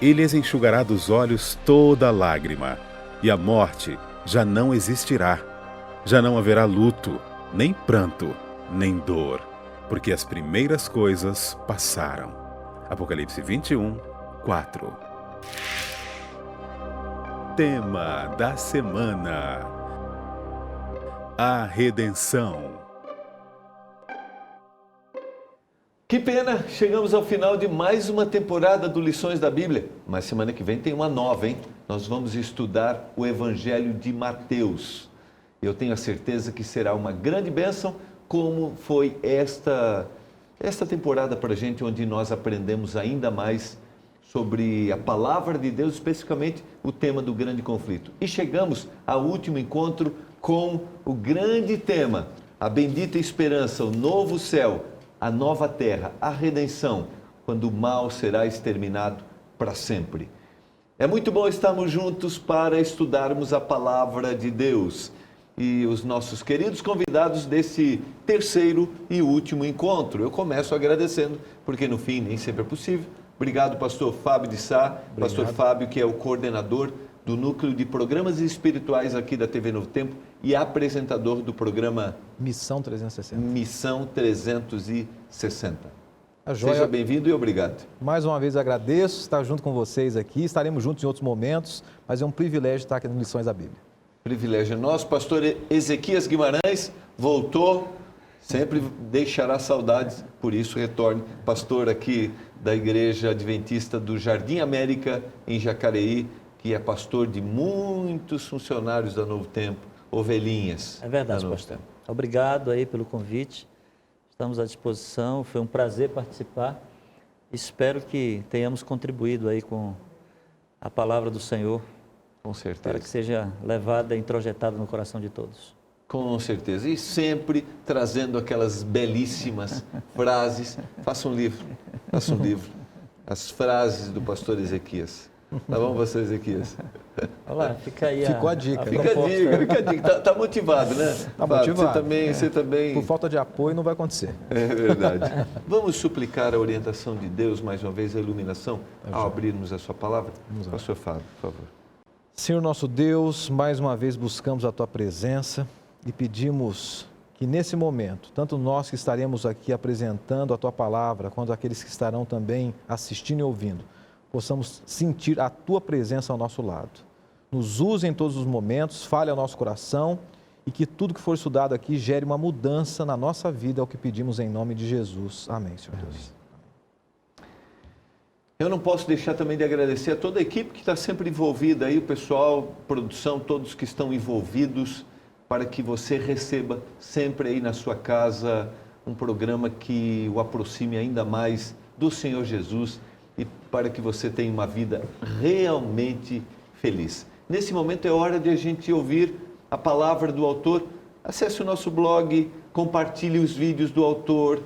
Ele lhes enxugará dos olhos toda lágrima, e a morte já não existirá. Já não haverá luto, nem pranto, nem dor, porque as primeiras coisas passaram. Apocalipse 21, 4. Tema da semana: a redenção. Que pena, chegamos ao final de mais uma temporada do Lições da Bíblia. Mas semana que vem tem uma nova, hein? Nós vamos estudar o Evangelho de Mateus. Eu tenho a certeza que será uma grande bênção, como foi esta temporada para a gente, onde nós aprendemos ainda mais sobre a Palavra de Deus, especificamente o tema do grande conflito. E chegamos ao último encontro com o grande tema, a bendita esperança, o novo céu, a nova terra, a redenção, quando o mal será exterminado para sempre. É muito bom estarmos juntos para estudarmos a Palavra de Deus. E os nossos queridos convidados desse terceiro e último encontro. Eu começo agradecendo, porque no fim nem sempre é possível. Obrigado, pastor Fábio de Sá. Obrigado. Pastor Fábio, que é o coordenador do Núcleo de Programas Espirituais aqui da TV Novo Tempo e apresentador do programa Missão 360. Missão 360. Seja bem-vindo e obrigado. Mais uma vez agradeço estar junto com vocês aqui. Estaremos juntos em outros momentos, mas é um privilégio estar aqui no Lições da Bíblia. Privilégio é nosso. Pastor Ezequias Guimarães voltou, sempre deixará saudades, por isso retorne. Pastor aqui da Igreja Adventista do Jardim América, em Jacareí, que é pastor de muitos funcionários da Novo Tempo, ovelhinhas. É verdade, pastor. Obrigado aí pelo convite. Estamos à disposição, foi um prazer participar. Espero que tenhamos contribuído aí com a palavra do Senhor. Com certeza. Para que seja levada e introjetada no coração de todos. Com certeza. E sempre trazendo aquelas belíssimas frases. Faça um livro. As frases do pastor Ezequias. Tá bom, pastor Ezequias? Olha lá, fica aí Ficou a dica. Fica a dica. Tá motivado, né? Tá motivado. Você também... Por falta de apoio não vai acontecer. É verdade. Vamos suplicar a orientação de Deus, mais uma vez, a iluminação, ao abrirmos a sua palavra? Pastor Fábio, por favor. Senhor nosso Deus, mais uma vez buscamos a Tua presença e pedimos que nesse momento, tanto nós que estaremos aqui apresentando a Tua palavra, quanto aqueles que estarão também assistindo e ouvindo, possamos sentir a Tua presença ao nosso lado. Nos use em todos os momentos, fale ao nosso coração e que tudo que for estudado aqui gere uma mudança na nossa vida, é o que pedimos em nome de Jesus. Amém, Senhor Deus. Eu não posso deixar também de agradecer a toda a equipe que está sempre envolvida aí, o pessoal, produção, todos que estão envolvidos, para que você receba sempre aí na sua casa um programa que o aproxime ainda mais do Senhor Jesus e para que você tenha uma vida realmente feliz. Nesse momento é hora de a gente ouvir a palavra do autor. Acesse o nosso blog, compartilhe os vídeos do autor.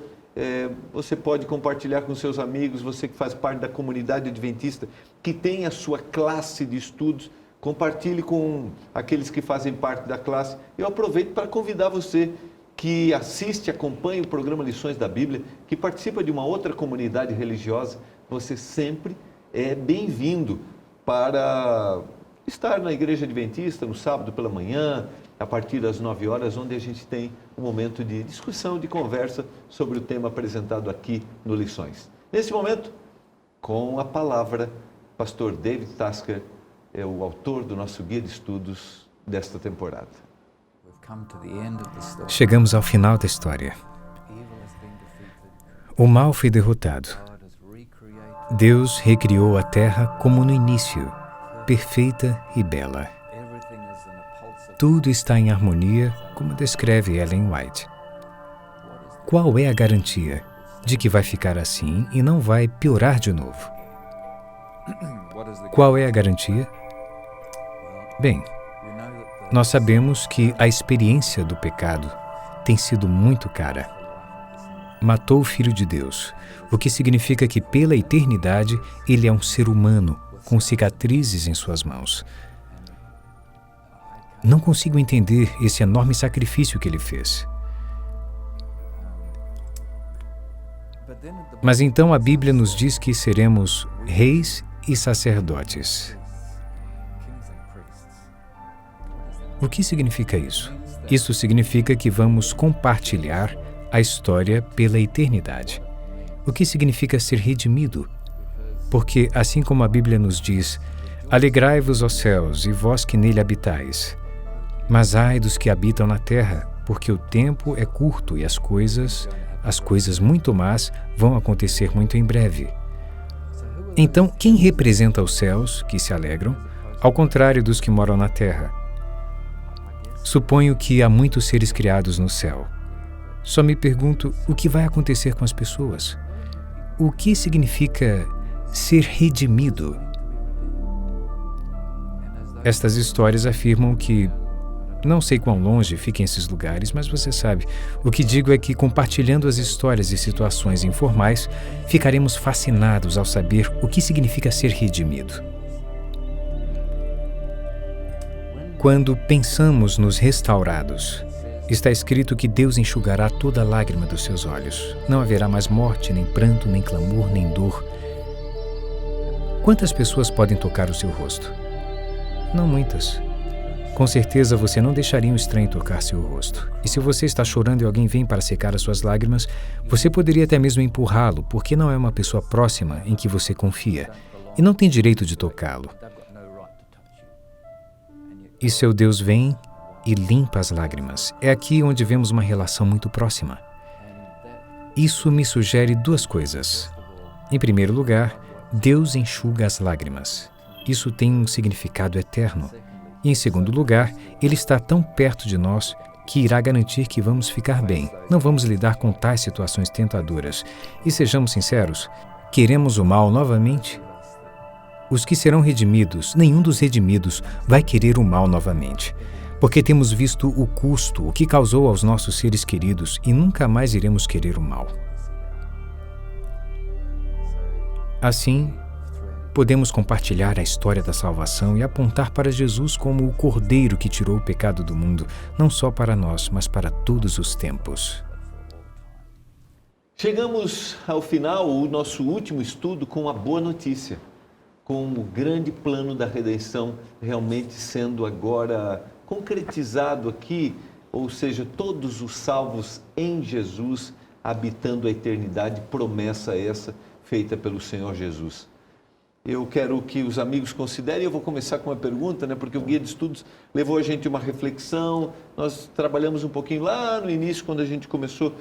Você pode compartilhar com seus amigos, você que faz parte da comunidade adventista, que tem a sua classe de estudos, compartilhe com aqueles que fazem parte da classe. Eu aproveito para convidar você que assiste, acompanha o programa Lições da Bíblia, que participa de uma outra comunidade religiosa, você sempre é bem-vindo para estar na Igreja Adventista no sábado pela manhã, a partir das 9 horas, onde a gente tem um momento de discussão, de conversa sobre o tema apresentado aqui no Lições. Nesse momento, com a palavra, pastor David Tasker é o autor do nosso guia de estudos desta temporada. Chegamos ao final da história. O mal foi derrotado. Deus recriou a terra como no início, perfeita e bela. Tudo está em harmonia, como descreve Ellen White. Qual é a garantia de que vai ficar assim e não vai piorar de novo? Qual é a garantia? Bem, nós sabemos que a experiência do pecado tem sido muito cara. Matou o Filho de Deus, o que significa que pela eternidade ele é um ser humano com cicatrizes em suas mãos. Não consigo entender esse enorme sacrifício que ele fez. Mas então a Bíblia nos diz que seremos reis e sacerdotes. O que significa isso? Isso significa que vamos compartilhar a história pela eternidade. O que significa ser redimido? Porque, assim como a Bíblia nos diz, alegrai-vos, ó céus, e vós que nele habitais. Mas ai dos que habitam na terra, porque o tempo é curto e as coisas muito más vão acontecer muito em breve. Então, quem representa os céus, que se alegram, ao contrário dos que moram na terra? Suponho que há muitos seres criados no céu. Só me pergunto o que vai acontecer com as pessoas. O que significa ser redimido? Estas histórias afirmam que, não sei quão longe fiquem esses lugares, mas você sabe, o que digo é que, compartilhando as histórias e situações informais, ficaremos fascinados ao saber o que significa ser redimido. Quando pensamos nos restaurados, está escrito que Deus enxugará toda lágrima dos seus olhos. Não haverá mais morte, nem pranto, nem clamor, nem dor. Quantas pessoas podem tocar o seu rosto? Não muitas. Com certeza você não deixaria um estranho tocar seu rosto. E se você está chorando e alguém vem para secar as suas lágrimas, você poderia até mesmo empurrá-lo, porque não é uma pessoa próxima em que você confia, e não tem direito de tocá-lo. E seu Deus vem e limpa as lágrimas. É aqui onde vemos uma relação muito próxima. Isso me sugere duas coisas. Em primeiro lugar, Deus enxuga as lágrimas. Isso tem um significado eterno. E em segundo lugar, Ele está tão perto de nós que irá garantir que vamos ficar bem. Não vamos lidar com tais situações tentadoras. E sejamos sinceros, queremos o mal novamente? Os que serão redimidos, nenhum dos redimidos vai querer o mal novamente. Porque temos visto o custo, o que causou aos nossos seres queridos e nunca mais iremos querer o mal. Assim, podemos compartilhar a história da salvação e apontar para Jesus como o Cordeiro que tirou o pecado do mundo, não só para nós, mas para todos os tempos. Chegamos ao final, o nosso último estudo, com a boa notícia, com o grande plano da redenção realmente sendo agora concretizado aqui, ou seja, todos os salvos em Jesus habitando a eternidade, promessa essa feita pelo Senhor Jesus. Eu quero que os amigos considerem, eu vou começar com uma pergunta, porque o Guia de Estudos levou a gente a uma reflexão, nós trabalhamos um pouquinho lá no início, quando a gente começou,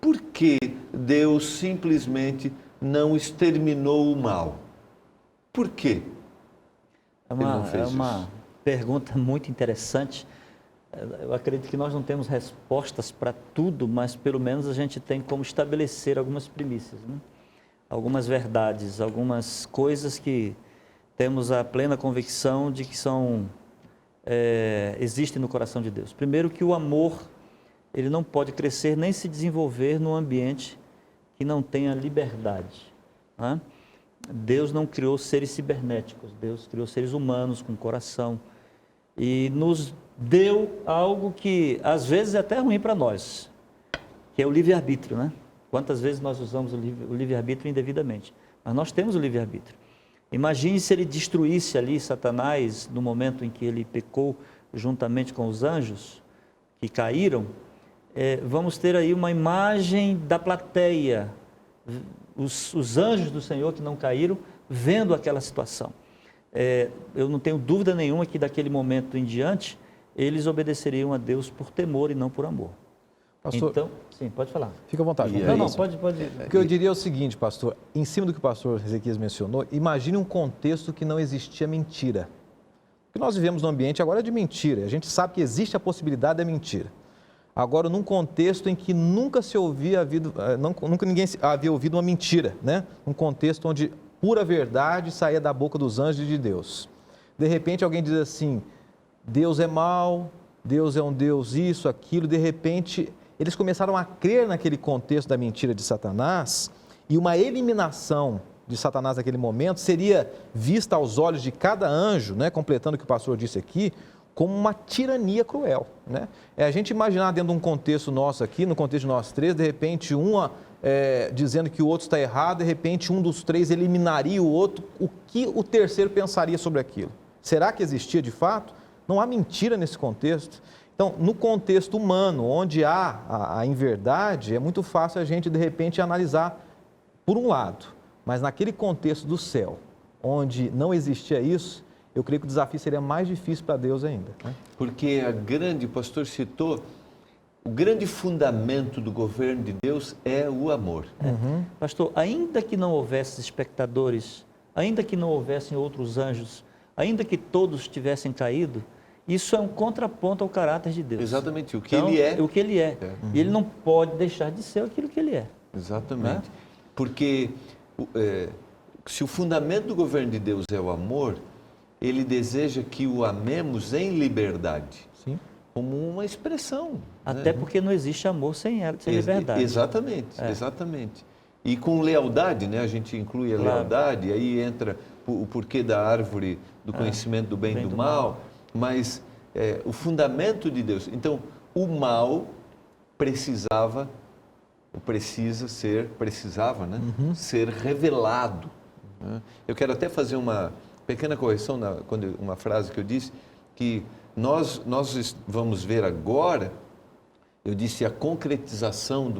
por que Deus simplesmente não exterminou o mal? Por quê? É uma pergunta muito interessante. Eu acredito que nós não temos respostas para tudo, mas pelo menos a gente tem como estabelecer algumas premissas, algumas verdades, algumas coisas que temos a plena convicção de que existem no coração de Deus. Primeiro, que o amor ele não pode crescer nem se desenvolver num ambiente que não tenha liberdade. Deus não criou seres cibernéticos, Deus criou seres humanos com coração e nos deu algo que às vezes é até ruim para nós, que é o livre-arbítrio, Quantas vezes nós usamos o livre-arbítrio indevidamente, mas nós temos o livre-arbítrio. Imagine se ele destruísse ali Satanás no momento em que ele pecou juntamente com os anjos que caíram. Vamos ter aí uma imagem da plateia, os anjos do Senhor que não caíram, vendo aquela situação. Eu não tenho dúvida nenhuma que daquele momento em diante, eles obedeceriam a Deus por temor e não por amor. Pastor, então, sim, pode falar. Fica à vontade. Pode. O que eu diria é o seguinte, pastor, em cima do que o pastor Ezequias mencionou, imagine um contexto que não existia mentira. Porque nós vivemos num ambiente agora de mentira, a gente sabe que existe a possibilidade da mentira. Agora, num contexto em que nunca ninguém havia ouvido uma mentira, Um contexto onde pura verdade saía da boca dos anjos de Deus. De repente, alguém diz assim, Deus é mau, Deus é um Deus isso, aquilo. De repente, eles começaram a crer naquele contexto da mentira de Satanás e uma eliminação de Satanás naquele momento seria vista aos olhos de cada anjo, completando o que o pastor disse aqui, como uma tirania cruel. É a gente imaginar dentro de um contexto nosso aqui, no contexto de nós três, de repente dizendo que o outro está errado, de repente um dos três eliminaria o outro, o que o terceiro pensaria sobre aquilo? Será que existia de fato? Não há mentira nesse contexto. Então, no contexto humano, onde há a inverdade, é muito fácil a gente, de repente, analisar por um lado. Mas naquele contexto do céu, onde não existia isso, eu creio que o desafio seria mais difícil para Deus ainda, né? Porque o pastor citou, o grande fundamento do governo de Deus é o amor. Pastor, ainda que não houvesse espectadores, ainda que não houvessem outros anjos, ainda que todos tivessem caído, isso é um contraponto ao caráter de Deus. Exatamente, o que Então, ele é. O que ele é. E ele não pode deixar de ser aquilo que ele é. Exatamente. Porque se o fundamento do governo de Deus é o amor, ele deseja que o amemos em liberdade. Sim. Como uma expressão. Até porque não existe amor sem liberdade. Exatamente, exatamente. E com lealdade, né? A gente inclui a lealdade, aí entra o porquê da árvore do conhecimento do bem e do mal, mas o fundamento de Deus. Então, o mal precisava ser revelado. Né? Eu quero até fazer uma pequena correção uma frase que eu disse, que nós vamos ver agora, eu disse a concretização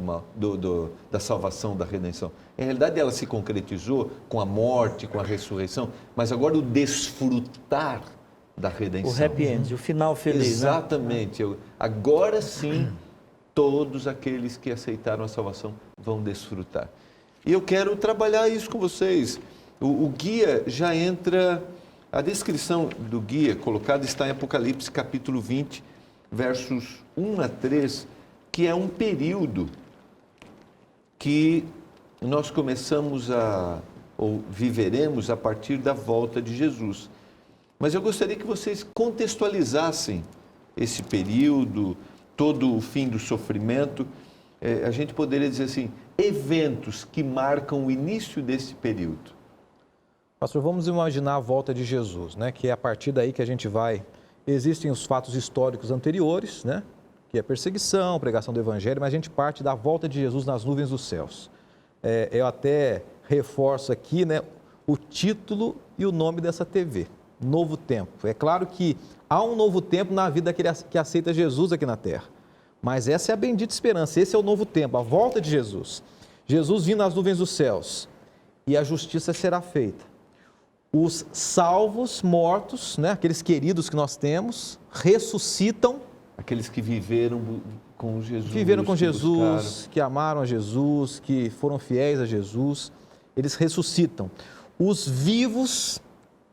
da salvação, da redenção. Em realidade, ela se concretizou com a morte, com a ressurreição, mas agora o desfrutar da redenção. O happy end, o final feliz. Exatamente. Né? Agora sim, todos aqueles que aceitaram a salvação vão desfrutar. E eu quero trabalhar isso com vocês. O guia já entra... A descrição do guia colocada está em Apocalipse capítulo 20, versos 1 a 3, que é um período que nós começamos ou viveremos a partir da volta de Jesus. Mas eu gostaria que vocês contextualizassem esse período, todo o fim do sofrimento. A gente poderia dizer assim, eventos que marcam o início desse período. Pastor, vamos imaginar a volta de Jesus, né? Que é a partir daí que a gente vai... Existem os fatos históricos anteriores, né? Que é perseguição, pregação do Evangelho, mas a gente parte da volta de Jesus nas nuvens dos céus. Eu até reforço aqui, né, o título e o nome dessa TV, Novo Tempo. É claro que há um novo tempo na vida que aceita Jesus aqui na Terra, mas essa é a bendita esperança, esse é o novo tempo, a volta de Jesus. Jesus vindo nas nuvens dos céus e a justiça será feita. Os salvos, mortos, né, aqueles queridos que nós temos, ressuscitam. Aqueles que viveram com Jesus. Viveram com Jesus, que amaram a Jesus, que foram fiéis a Jesus. Eles ressuscitam. Os vivos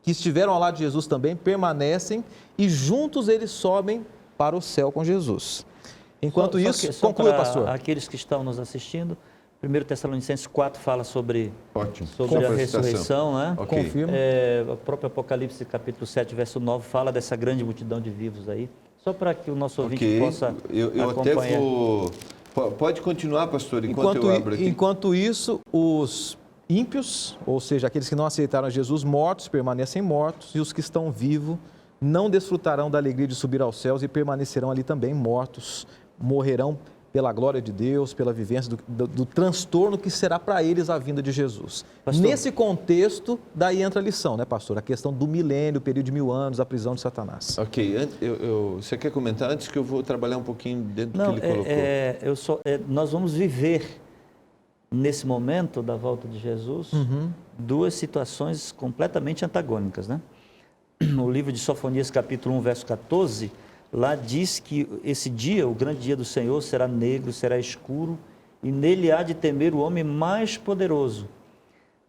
que estiveram ao lado de Jesus também permanecem e juntos eles sobem para o céu com Jesus. Enquanto isso, conclua, pastor. Aqueles que estão nos assistindo, 1 Tessalonicenses 4 fala sobre a ressurreição, né? Okay. Confirma. O próprio Apocalipse capítulo 7, verso 9, fala dessa grande multidão de vivos aí. Só para que o nosso ouvinte possa eu acompanhar. Até vou... Pode continuar, pastor, enquanto eu abro aqui. Enquanto isso, os ímpios, ou seja, aqueles que não aceitaram Jesus, mortos, permanecem mortos, e os que estão vivos não desfrutarão da alegria de subir aos céus e permanecerão ali também mortos, morrerão pela glória de Deus, pela vivência do transtorno que será para eles a vinda de Jesus. Pastor, nesse contexto, daí entra a lição, né, pastor? A questão do milênio, o período de 1000 anos, a prisão de Satanás. Ok, você quer comentar antes que eu vou trabalhar um pouquinho dentro do que ele colocou? Nós vamos viver, nesse momento da volta de Jesus, duas situações completamente antagônicas, né? No livro de Sofonias, capítulo 1, verso 14... Lá diz que esse dia, o grande dia do Senhor, será negro, será escuro, e nele há de temer o homem mais poderoso.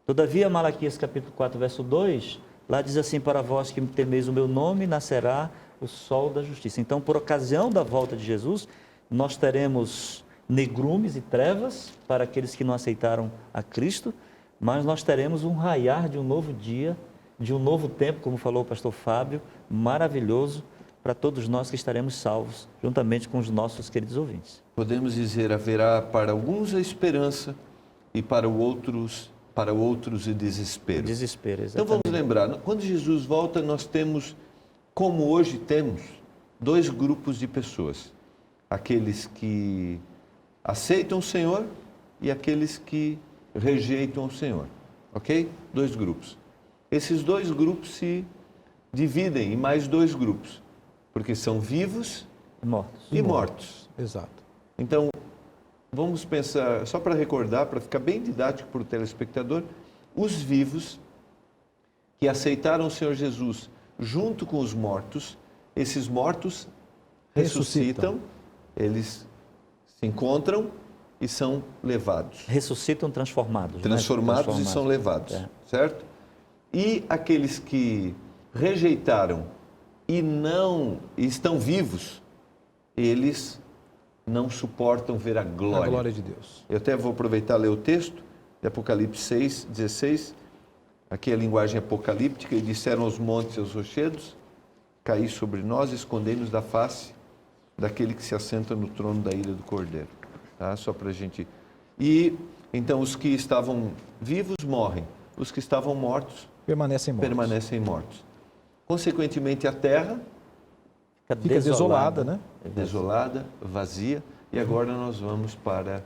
Todavia, Malaquias capítulo 4, verso 2, lá diz assim, para vós que temeis o meu nome, nascerá o sol da justiça. Então, por ocasião da volta de Jesus, nós teremos negrumes e trevas para aqueles que não aceitaram a Cristo, mas nós teremos um raiar de um novo dia, de um novo tempo, como falou o pastor Fábio, maravilhoso, para todos nós que estaremos salvos, juntamente com os nossos queridos ouvintes. Podemos dizer, haverá para alguns a esperança e para outros o desespero. Desespero, exatamente. Então vamos lembrar, quando Jesus volta, nós temos, como hoje temos, dois grupos de pessoas. Aqueles que aceitam o Senhor e aqueles que rejeitam o Senhor. Ok? 2 grupos. Esses 2 grupos se dividem em mais 2 grupos, porque são vivos Mortos. e mortos. Exato. Então, vamos pensar, só para recordar, para ficar bem didático para o telespectador, os vivos que aceitaram o Senhor Jesus junto com os mortos, esses mortos ressuscitam, eles se encontram e são levados. Ressuscitam transformados. Transformados né? e são levados, É. certo? E aqueles que rejeitaram e não estão vivos, eles não suportam ver a A glória. glória de Deus. Eu até vou aproveitar e ler o texto de Apocalipse 6, 16. Aqui é a linguagem apocalíptica. E disseram aos montes e aos rochedos: caí sobre nós, escondei-nos da face daquele que se assenta no trono da ira do Cordeiro. Tá? Só para a gente... E então os que estavam vivos morrem. Os que estavam mortos Permanecem mortos. permanecem mortos. Consequentemente, a terra Fica desolada, né? desolada, vazia. E agora nós vamos para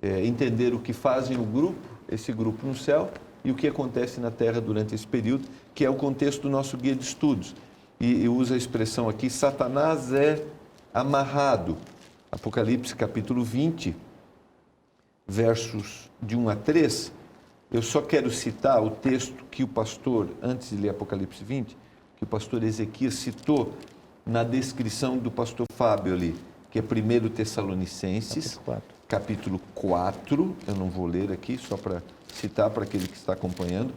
entender o que fazem o grupo, esse grupo no céu, e o que acontece na terra durante esse período, que é o contexto do nosso guia de estudos. E usa a expressão aqui: Satanás é amarrado. Apocalipse capítulo 20, versos de 1 a 3. Eu só quero citar o texto que o pastor, antes de ler Apocalipse 20, que o pastor Ezequias citou na descrição do pastor Fábio ali, que é 1 Tessalonicenses, capítulo 4, eu não vou ler aqui, só para citar para aquele que está acompanhando,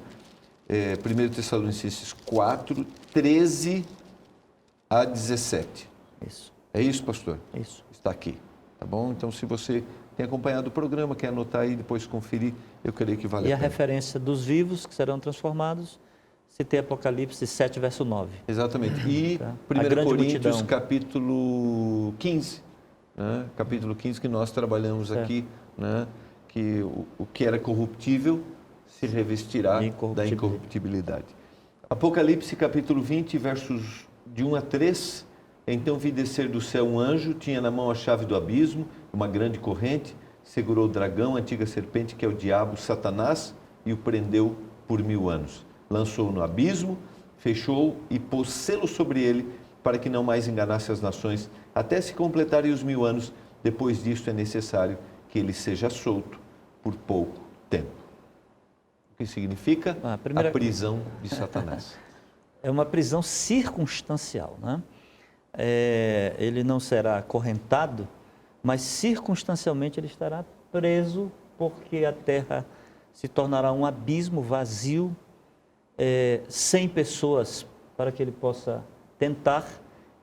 1 Tessalonicenses 4, 13 a 17. Isso. É isso, pastor? Isso. Está aqui, tá bom? Então, se você tem acompanhado o programa, quer anotar aí e depois conferir, eu creio que vale E a a pena. referência dos vivos que serão transformados, citei Apocalipse 7, verso 9. Exatamente. E Tá. 1 A grande Coríntios, multidão. capítulo 15, né? Capítulo 15 que nós trabalhamos Certo. aqui, né? Que o que era corruptível se revestirá da incorruptibilidade. Apocalipse, capítulo 20, versos de 1 a 3. Então vi descer do céu um anjo, tinha na mão a chave do abismo, uma grande corrente, segurou o dragão, a antiga serpente, que é o diabo, Satanás, e o prendeu por 1000 anos. Lançou-o no abismo, fechou e pôs selo sobre ele, para que não mais enganasse as nações, até se completarem os 1000 anos. Depois disto é necessário que ele seja solto por pouco tempo. O que significa A primeira- a prisão de Satanás. É uma prisão circunstancial, né? Ele não será acorrentado, mas circunstancialmente ele estará preso, porque a terra se tornará um abismo vazio, sem pessoas para que ele possa tentar.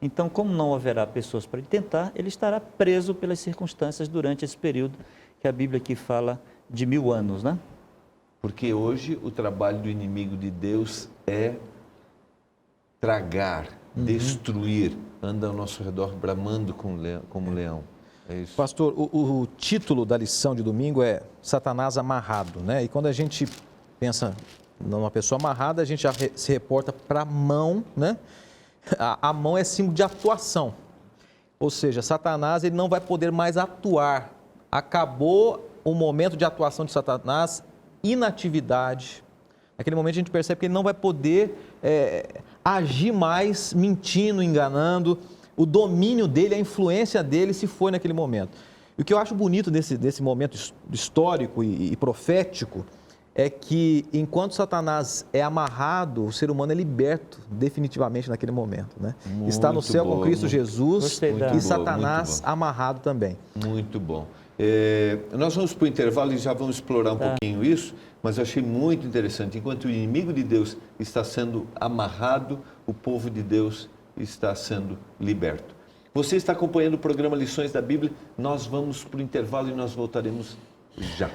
Então, como não haverá pessoas para ele tentar, ele estará preso pelas circunstâncias durante esse período que a Bíblia aqui fala de 1000 anos, né? Porque hoje o trabalho do inimigo de Deus é tragar, destruir, anda ao nosso redor bramando como leão. É isso. Pastor, o título da lição de domingo é Satanás amarrado, né? E quando a gente pensa numa pessoa amarrada, a gente já se reporta para a mão, né? A mão é símbolo de atuação. Ou seja, Satanás ele não vai poder mais atuar. Acabou o momento de atuação de Satanás, inatividade. Naquele momento a gente percebe que ele não vai poder agir mais mentindo, enganando. O domínio dele, a influência dele se foi naquele momento. E o que eu acho bonito desse momento histórico e profético é que enquanto Satanás é amarrado, o ser humano é liberto definitivamente naquele momento, né? Está no céu com Cristo Jesus e Satanás amarrado também. Muito bom. Nós vamos para o intervalo e já vamos explorar um pouquinho isso, mas eu achei muito interessante. Enquanto o inimigo de Deus está sendo amarrado, o povo de Deus está sendo liberto. Você está acompanhando o programa Lições da Bíblia. Nós vamos para o intervalo e nós voltaremos já.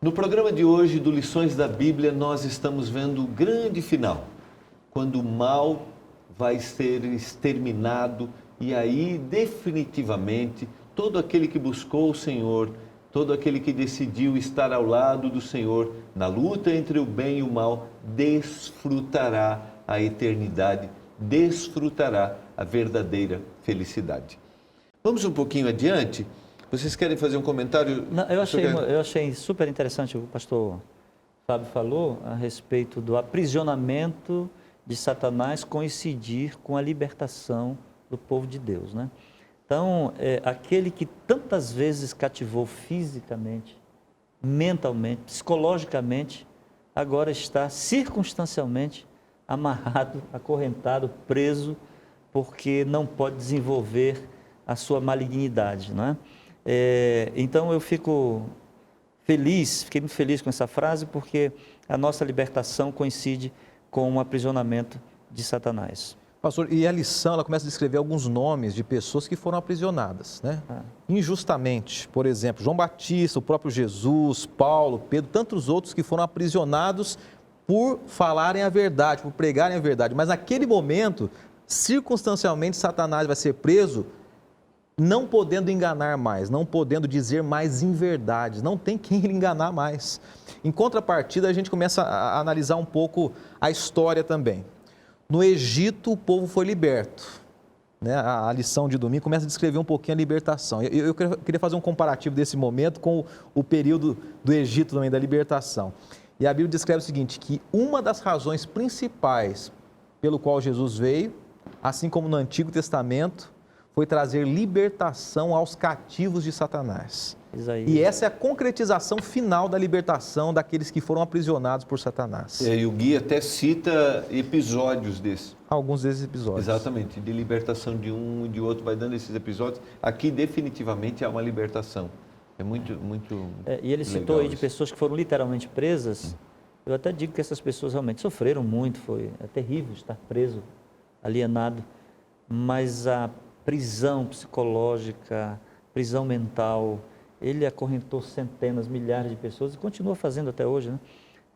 No programa de hoje do Lições da Bíblia, nós estamos vendo o grande final, quando o mal vai ser exterminado e aí definitivamente todo aquele que buscou o Senhor Todo aquele que decidiu estar ao lado do Senhor na luta entre o bem e o mal, desfrutará a eternidade, desfrutará a verdadeira felicidade. Vamos um pouquinho adiante? Vocês querem fazer um comentário? Não, eu achei super interessante o pastor Fábio falou a respeito do aprisionamento de Satanás coincidir com a libertação do povo de Deus, né? Então, aquele que tantas vezes cativou fisicamente, mentalmente, psicologicamente, agora está circunstancialmente amarrado, acorrentado, preso, porque não pode desenvolver a sua malignidade, não é? Então eu fiquei muito feliz com essa frase, porque a nossa libertação coincide com o aprisionamento de Satanás. Pastor, e a lição, ela começa a descrever alguns nomes de pessoas que foram aprisionadas, né? Injustamente. Por exemplo, João Batista, o próprio Jesus, Paulo, Pedro, tantos outros que foram aprisionados por falarem a verdade, por pregarem a verdade. Mas naquele momento, circunstancialmente, Satanás vai ser preso, não podendo enganar mais, não podendo dizer mais inverdades, não tem quem ele enganar mais. Em contrapartida, a gente começa a analisar um pouco a história também. No Egito, o povo foi liberto, né? A lição de domingo começa a descrever um pouquinho a libertação. Eu queria fazer um comparativo desse momento com o período do Egito também, da libertação. E a Bíblia descreve o seguinte, que uma das razões principais pelo qual Jesus veio, assim como no Antigo Testamento, foi trazer libertação aos cativos de Satanás. Isaías. E essa é a concretização final da libertação daqueles que foram aprisionados por Satanás. E o Gui até cita episódios desses. Alguns desses episódios. Exatamente, de libertação de um e de outro, vai dando esses episódios. Aqui definitivamente há uma libertação. É muito e ele citou legal aí de isso. pessoas que foram literalmente presas. Eu até digo que essas pessoas realmente sofreram muito, é terrível estar preso, alienado, mas a prisão psicológica, prisão mental, ele acorrentou centenas, milhares de pessoas e continua fazendo até hoje, né?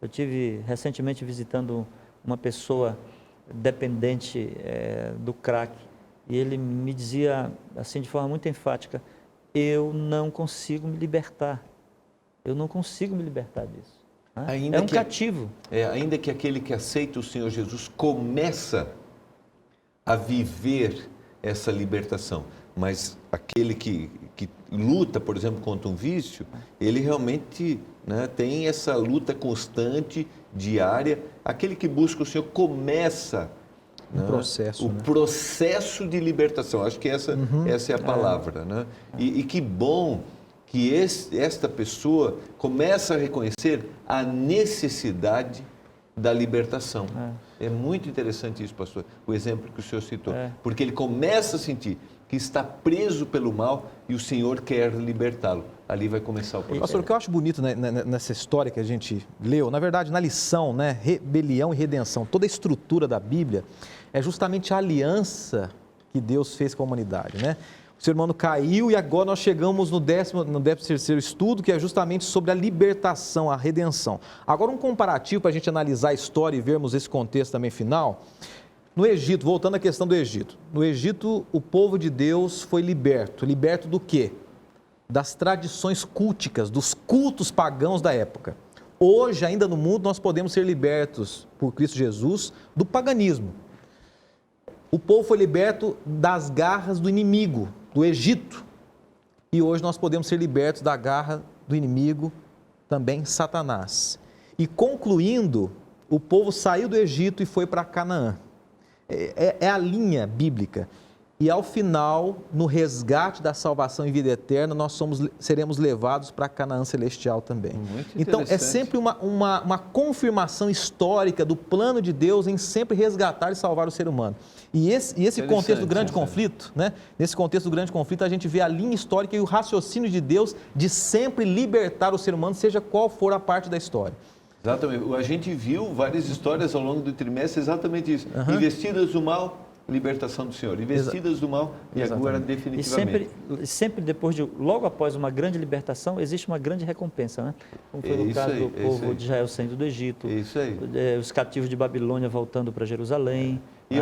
Eu tive recentemente visitando uma pessoa dependente do crack e ele me dizia assim de forma muito enfática: eu não consigo me libertar, eu não consigo me libertar disso. Né? É um cativo. Ainda que aquele que aceita o Senhor Jesus começa a viver essa libertação, mas aquele que luta, por exemplo, contra um vício, ele realmente, né, tem essa luta constante, diária. Aquele que busca o Senhor começa processo, o processo de libertação. Acho que essa é a palavra. Né? E que bom que esta pessoa começa a reconhecer a necessidade da libertação. É muito interessante isso, pastor, o exemplo que o senhor citou, porque ele começa a sentir que está preso pelo mal e o Senhor quer libertá-lo. Ali vai começar o processo. Pastor, o que eu acho bonito nessa história que a gente leu, na verdade, na lição, né, rebelião e redenção, toda a estrutura da Bíblia é justamente a aliança que Deus fez com a humanidade, né? O ser humano caiu e agora nós chegamos no 13º estudo, que é justamente sobre a libertação, a redenção. Agora um comparativo para a gente analisar a história e vermos esse contexto também final. No Egito, voltando à questão do Egito. No Egito, o povo de Deus foi liberto. Liberto do quê? Das tradições culticas, dos cultos pagãos da época. Hoje, ainda no mundo, nós podemos ser libertos por Cristo Jesus do paganismo. O povo foi liberto das garras do inimigo, do Egito. E hoje nós podemos ser libertos da garra do inimigo, também Satanás. E concluindo, o povo saiu do Egito e foi para Canaã. É a linha bíblica. E ao final, no resgate da salvação e vida eterna, nós seremos levados para Canaã celestial também. Então, é sempre uma confirmação histórica do plano de Deus em sempre resgatar e salvar o ser humano. E esse contexto do grande conflito, né? Nesse contexto do grande conflito, a gente vê a linha histórica e o raciocínio de Deus de sempre libertar o ser humano, seja qual for a parte da história. Exatamente. A gente viu várias histórias ao longo do trimestre, exatamente isso. Investidas do mal, libertação do Senhor. Investidas do mal e agora definitivamente. E sempre depois logo após uma grande libertação, existe uma grande recompensa, né? Como foi no caso do povo de Israel saindo do Egito, os cativos de Babilônia voltando para Jerusalém. E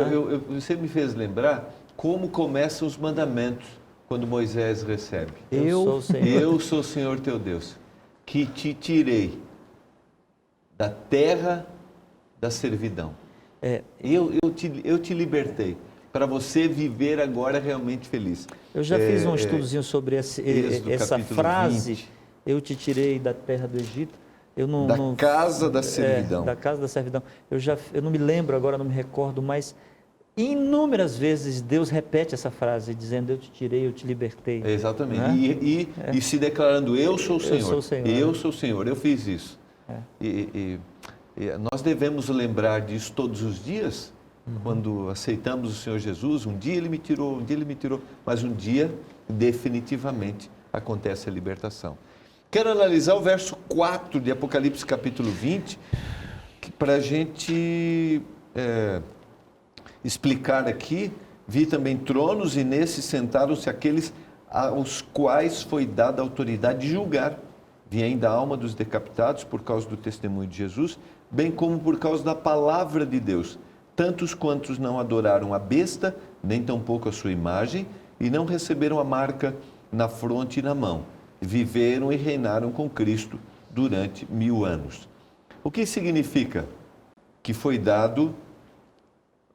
você me fez lembrar como começam os mandamentos, quando Moisés recebe. Eu sou o Senhor. Eu sou o Senhor teu Deus, que te tirei da terra da servidão. Eu te libertei, para você viver agora realmente feliz. Eu já fiz um estudozinho sobre essa frase, 20. eu te tirei da terra do Egito. Casa da servidão. Da casa da servidão. Eu não me lembro agora, não me recordo, mas inúmeras vezes Deus repete essa frase, dizendo, eu te tirei, eu te libertei. Exatamente. Né? E se declarando, eu sou o Senhor. Eu sou o Senhor. Eu sou o Senhor, eu fiz isso. E nós devemos lembrar disso todos os dias, quando aceitamos o Senhor Jesus. Um dia Ele me tirou, mas um dia, definitivamente, acontece a libertação. Quero analisar o verso 4 de Apocalipse capítulo 20, para a gente explicar aqui. Vi também tronos e nesses sentaram-se aqueles aos quais foi dada a autoridade de julgar. Vi ainda a alma dos decapitados por causa do testemunho de Jesus, bem como por causa da palavra de Deus, tantos quantos não adoraram a besta, nem tampouco a sua imagem, e não receberam a marca na fronte e na mão. Viveram e reinaram com Cristo durante 1000 anos. O que significa? Que foi dado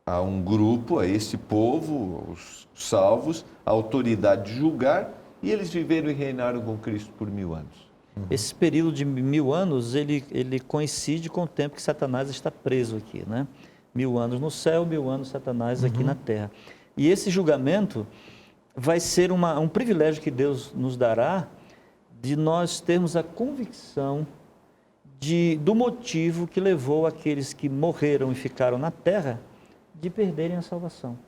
a um grupo, a esse povo, os salvos, a autoridade de julgar, e eles viveram e reinaram com Cristo por 1000 anos. Esse período de 1000 anos, ele coincide com o tempo que Satanás está preso aqui, né? 1000 anos no céu, 1000 anos Satanás aqui na terra. E esse julgamento vai ser um privilégio que Deus nos dará, de nós termos a convicção do motivo que levou aqueles que morreram e ficaram na terra de perderem a salvação.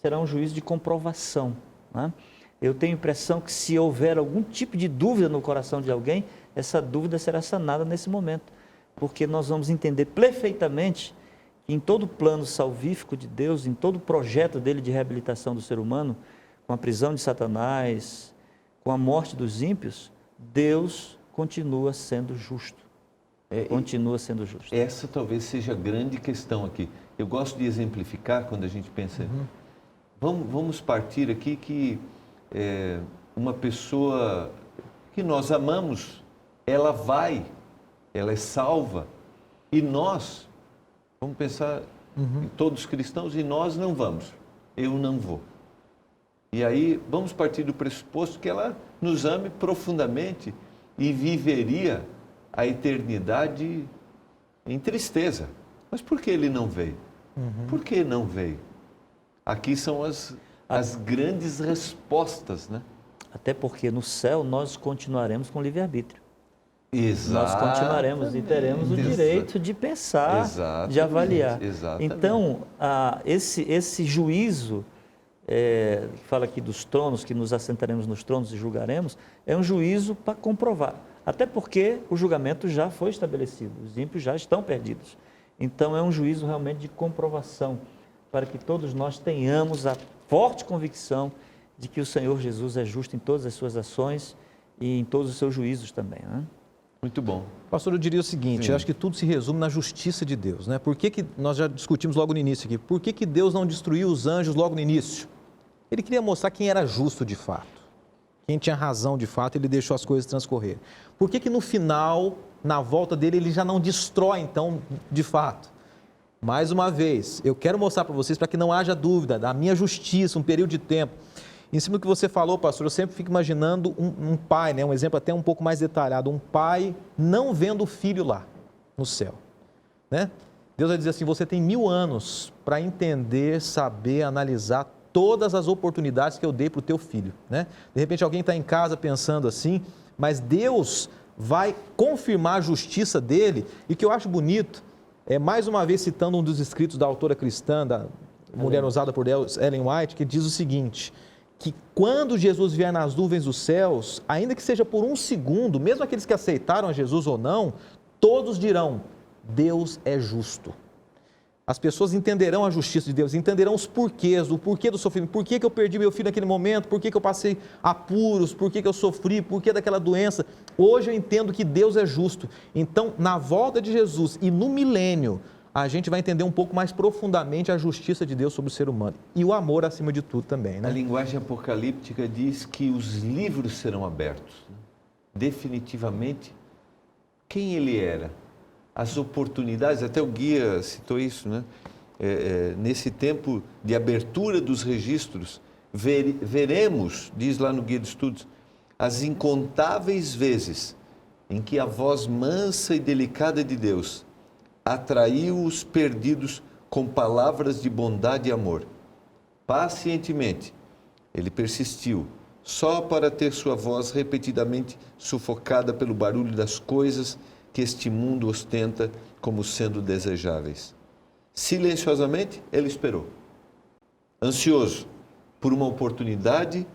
Será um juízo de comprovação, né? Eu tenho a impressão que se houver algum tipo de dúvida no coração de alguém, essa dúvida será sanada nesse momento, porque nós vamos entender perfeitamente que em todo o plano salvífico de Deus, em todo o projeto dele de reabilitação do ser humano, com a prisão de Satanás, com a morte dos ímpios, Deus continua sendo justo. Continua sendo justo. Essa talvez seja a grande questão aqui. Eu gosto de exemplificar quando a gente pensa... Vamos partir aqui que uma pessoa que nós amamos, ela é salva, e nós, vamos pensar em todos os cristãos, e nós não vamos. Eu não vou. E aí vamos partir do pressuposto que ela nos ame profundamente e viveria a eternidade em tristeza. Mas por que ele não veio? Por que não veio? Aqui são as grandes respostas, né? Até porque no céu nós continuaremos com livre-arbítrio. Exato. Nós continuaremos e teremos o direito de pensar, de avaliar. Exatamente. Então, esse juízo, fala aqui dos tronos, que nos assentaremos nos tronos e julgaremos, é um juízo para comprovar. Até porque o julgamento já foi estabelecido, os ímpios já estão perdidos. Então, é um juízo realmente de comprovação, para que todos nós tenhamos a forte convicção de que o Senhor Jesus é justo em todas as suas ações e em todos os seus juízos também, né? Muito bom. Pastor, eu diria o seguinte, eu acho que tudo se resume na justiça de Deus, né? Por que nós já discutimos logo no início aqui, por que Deus não destruiu os anjos logo no início? Ele queria mostrar quem era justo de fato, quem tinha razão de fato, ele deixou as coisas transcorrer. Por que no final, na volta dele, ele já não destrói então de fato? Mais uma vez, eu quero mostrar para vocês, para que não haja dúvida, da minha justiça, um período de tempo. Em cima do que você falou, pastor, eu sempre fico imaginando um pai, né? Um exemplo até um pouco mais detalhado, um pai não vendo o filho lá no céu, né? Deus vai dizer assim, você tem 1000 anos para entender, saber, analisar todas as oportunidades que eu dei para o teu filho, né? De repente alguém está em casa pensando assim, mas Deus vai confirmar a justiça dele, e que eu acho bonito, mais uma vez citando um dos escritos da autora cristã, da mulher usada por Deus, Ellen White, que diz o seguinte, que quando Jesus vier nas nuvens dos céus, ainda que seja por um segundo, mesmo aqueles que aceitaram a Jesus ou não, todos dirão, Deus é justo. As pessoas entenderão a justiça de Deus, entenderão os porquês, o porquê do sofrimento, por que eu perdi meu filho naquele momento, por que eu passei apuros, por que eu sofri, por que daquela doença. Hoje eu entendo que Deus é justo. Então, na volta de Jesus e no milênio, a gente vai entender um pouco mais profundamente a justiça de Deus sobre o ser humano e o amor acima de tudo também, A né? linguagem apocalíptica diz que os livros serão abertos. Definitivamente, quem ele era, as oportunidades, até o guia citou isso, né? Nesse tempo de abertura dos registros, veremos, diz lá no guia de estudos, as incontáveis vezes em que a voz mansa e delicada de Deus atraiu os perdidos com palavras de bondade e amor. Pacientemente, ele persistiu, só para ter sua voz repetidamente sufocada pelo barulho das coisas que este mundo ostenta como sendo desejáveis. Silenciosamente, ele esperou, ansioso por uma oportunidade